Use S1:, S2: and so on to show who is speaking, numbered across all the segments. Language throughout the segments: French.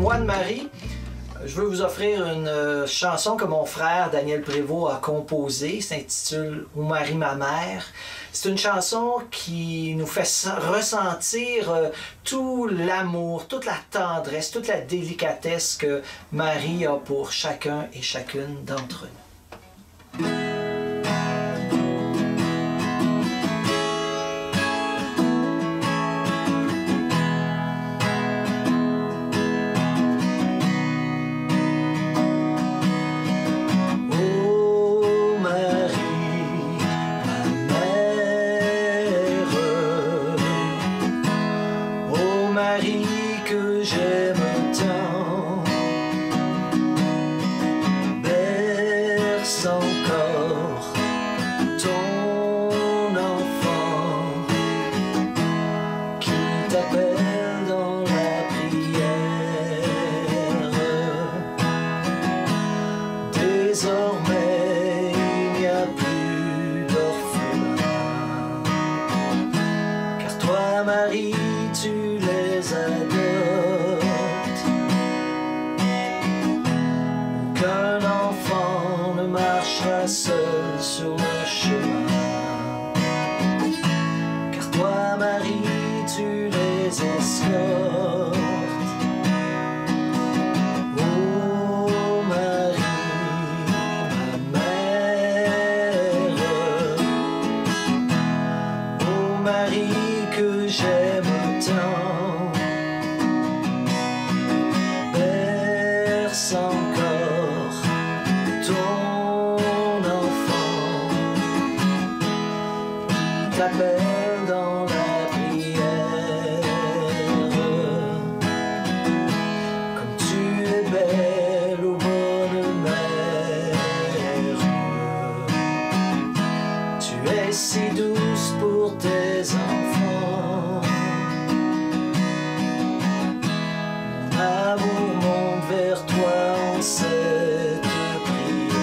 S1: Voix de Marie. Je veux vous offrir une chanson que mon frère Daniel Prévost a composée. S'intitule « Ô Marie, ma mère ». C'est une chanson qui nous fait ressentir tout l'amour, toute la tendresse, toute la délicatesse que Marie a pour chacun et chacune d'entre nous.
S2: Encore ton enfant qui t'appelle dans la prière. Désormais il n'y a plus d'orphelins, car toi Marie tu les adoptes. Qu'un enfant ne marchera seul sur le chemin, car toi Marie tu les escortes. Oh Marie, ma mère, oh Marie que j'aime tant, berce encore ton enfant qui t'appelle dans la prière. Comme tu es belle, ô bonne mère, tu es si douce pour tes enfants. Mon amour monte vers toi en cette prière.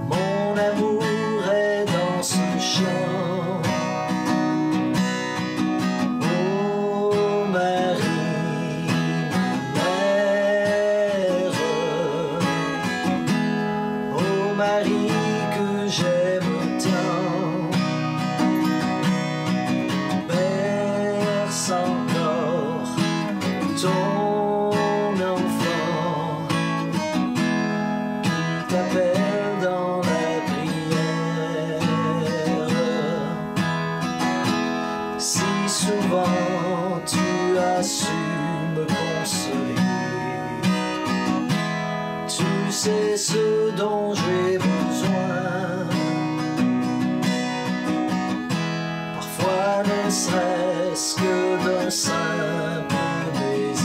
S2: Mon amour est dans ce chant. Oh Marie, ma mère, oh Marie que j'aime tant, berce encore ton enfant qui t'appelle dans la prière. Si souvent tu as su me consoler, tu sais ce dont j'ai besoin. Parfois ne serait-ce que d'un simple baiser,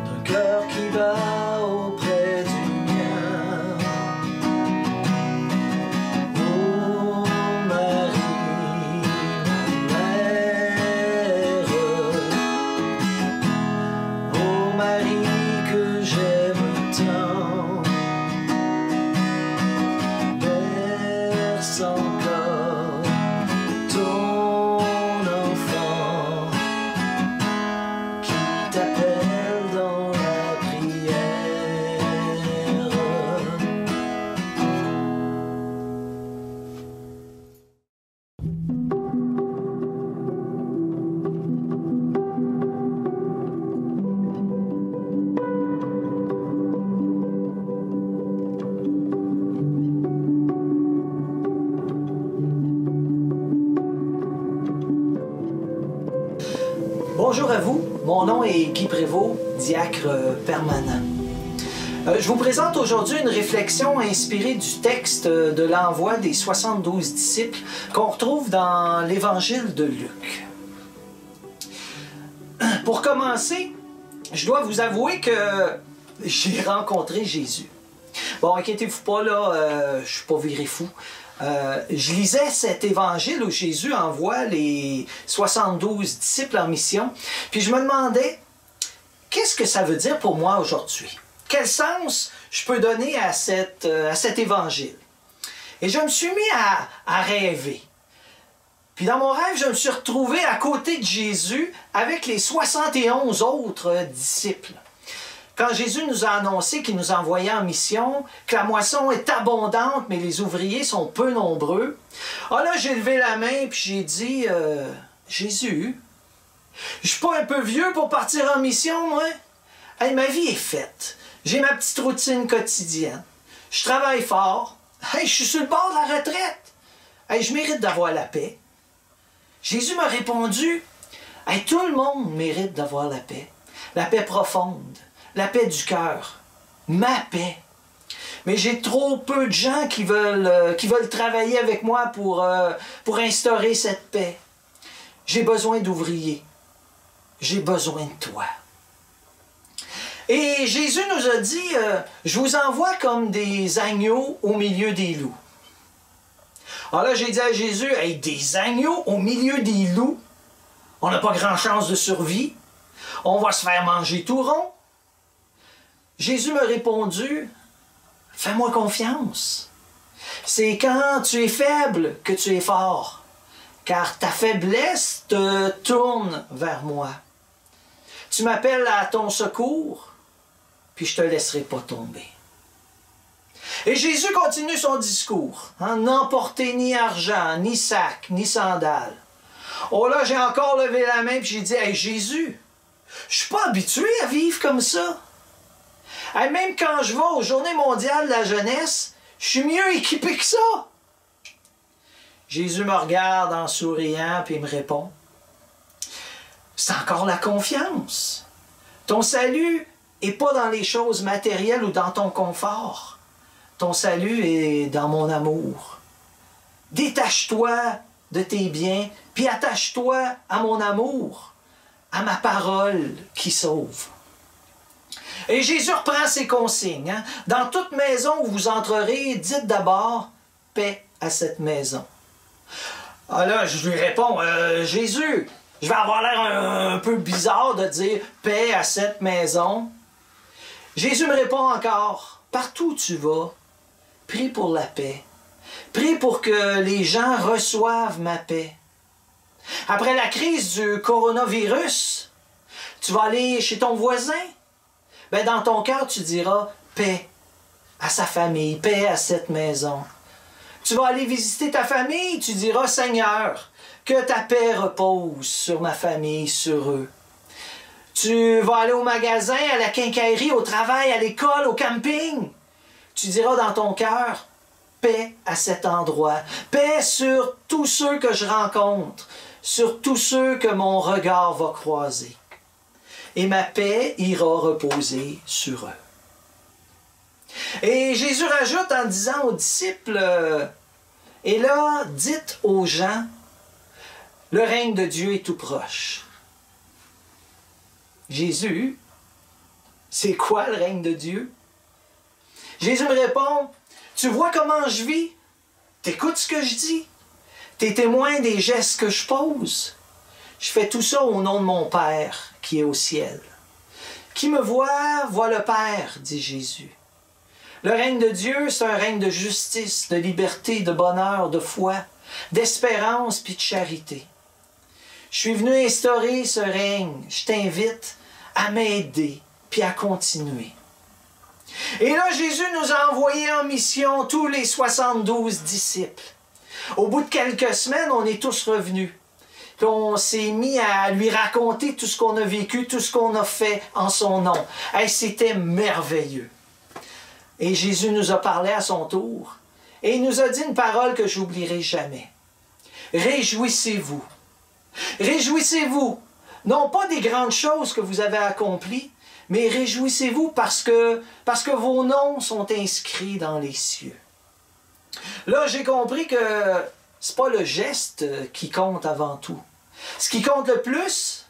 S2: d'un cœur qui bat auprès du mien. Oh Marie, ma mère, oh Marie que j'aime tant, berce encore ton enfant qui t'appelle dans la prière.
S1: Bonjour à vous, mon nom est Guy Prévost, diacre permanent. Je vous présente aujourd'hui une réflexion inspirée du texte de l'envoi des 72 disciples qu'on retrouve dans l'Évangile de Luc. Pour commencer, je dois vous avouer que j'ai rencontré Jésus. Bon, inquiétez-vous pas, là, je suis pas viré fou. Je lisais cet évangile où Jésus envoie les 72 disciples en mission, puis je me demandais, qu'est-ce que ça veut dire pour moi aujourd'hui? Quel sens je peux donner à cet évangile? Et je me suis mis à rêver. Puis dans mon rêve, je me suis retrouvé à côté de Jésus avec les 71 autres disciples. Quand Jésus nous a annoncé qu'il nous envoyait en mission, que la moisson est abondante, mais les ouvriers sont peu nombreux, ah là, j'ai levé la main et j'ai dit, Jésus, je suis pas un peu vieux pour partir en mission, moi? Hey, ma vie est faite. J'ai ma petite routine quotidienne. Je travaille fort. Hey, je suis sur le bord de la retraite. Hey, je mérite d'avoir la paix. Jésus m'a répondu, hey, tout le monde mérite d'avoir la paix profonde, la paix du cœur, ma paix. Mais j'ai trop peu de gens qui veulent travailler avec moi pour instaurer cette paix. J'ai besoin d'ouvriers. J'ai besoin de toi. Et Jésus nous a dit, je vous envoie comme des agneaux au milieu des loups. Alors là, j'ai dit à Jésus, hey, des agneaux au milieu des loups, on n'a pas grand chance de survie, on va se faire manger tout rond. Jésus m'a répondu, fais-moi confiance. C'est quand tu es faible que tu es fort, car ta faiblesse te tourne vers moi. Tu m'appelles à ton secours, puis je ne te laisserai pas tomber. Et Jésus continue son discours. N'emportez ni argent, ni sac, ni sandales. Oh là, j'ai encore levé la main et j'ai dit, hey, Jésus, je ne suis pas habitué à vivre comme ça. Hey, même quand je vais aux Journées mondiales de la jeunesse, je suis mieux équipé que ça. Jésus me regarde en souriant puis il me répond, c'est encore la confiance. Ton salut n'est pas dans les choses matérielles ou dans ton confort. Ton salut est dans mon amour. Détache-toi de tes biens, puis attache-toi à mon amour, à ma parole qui sauve. Et Jésus reprend ses consignes. Dans toute maison où vous entrerez, dites d'abord « paix à cette maison ». Ah là, je lui réponds « Jésus, je vais avoir l'air un peu bizarre de dire « paix à cette maison ». Jésus me répond encore « partout où tu vas, prie pour la paix. Prie pour que les gens reçoivent ma paix. Après la crise du coronavirus, tu vas aller chez ton voisin. Ben, dans ton cœur, tu diras paix à sa famille, paix à cette maison. Tu vas aller visiter ta famille, tu diras Seigneur, que ta paix repose sur ma famille, sur eux. Tu vas aller au magasin, à la quincaillerie, au travail, à l'école, au camping. Tu diras dans ton cœur, paix à cet endroit, paix sur tous ceux que je rencontre, sur tous ceux que mon regard va croiser. Et ma paix ira reposer sur eux. Et Jésus rajoute en disant aux disciples, et là, dites aux gens, le règne de Dieu est tout proche. Jésus, c'est quoi le règne de Dieu? Jésus me répond, tu vois comment je vis? T'écoutes ce que je dis? T'es témoin des gestes que je pose? Je fais tout ça au nom de mon Père qui est au ciel. Qui me voit, voit le Père, dit Jésus. Le règne de Dieu, c'est un règne de justice, de liberté, de bonheur, de foi, d'espérance puis de charité. Je suis venu instaurer ce règne. Je t'invite à m'aider puis à continuer. Et là, Jésus nous a envoyés en mission tous les 72 disciples. Au bout de quelques semaines, on est tous revenus. Puis on s'est mis à lui raconter tout ce qu'on a vécu, tout ce qu'on a fait en son nom. Hey, c'était merveilleux. Et Jésus nous a parlé à son tour. Et il nous a dit une parole que je n'oublierai jamais. Réjouissez-vous. Réjouissez-vous. Non pas des grandes choses que vous avez accomplies, mais réjouissez-vous parce que vos noms sont inscrits dans les cieux. Là, j'ai compris que c'est pas le geste qui compte avant tout. Ce qui compte le plus,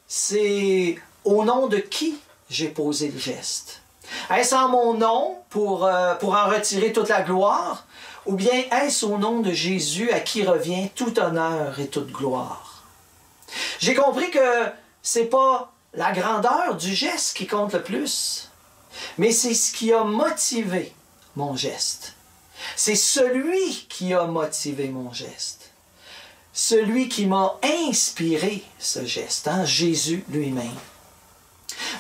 S1: c'est au nom de qui j'ai posé le geste. Est-ce en mon nom pour en retirer toute la gloire, ou bien est-ce au nom de Jésus à qui revient tout honneur et toute gloire? J'ai compris que c'est pas la grandeur du geste qui compte le plus, mais c'est ce qui a motivé mon geste. C'est celui qui a motivé mon geste. celui qui m'a inspiré ce geste, hein, Jésus lui-même.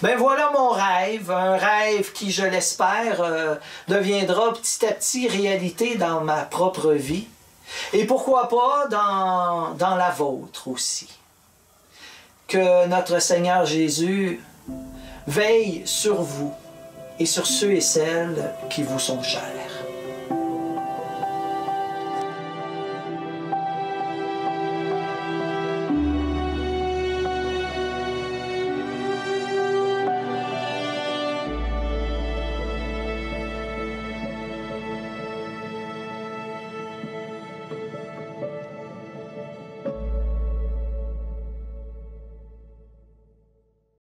S1: Ben voilà mon rêve, un rêve qui, je l'espère, deviendra petit à petit réalité dans ma propre vie. Et pourquoi pas dans la vôtre aussi. Que notre Seigneur Jésus veille sur vous et sur ceux et celles qui vous sont chers.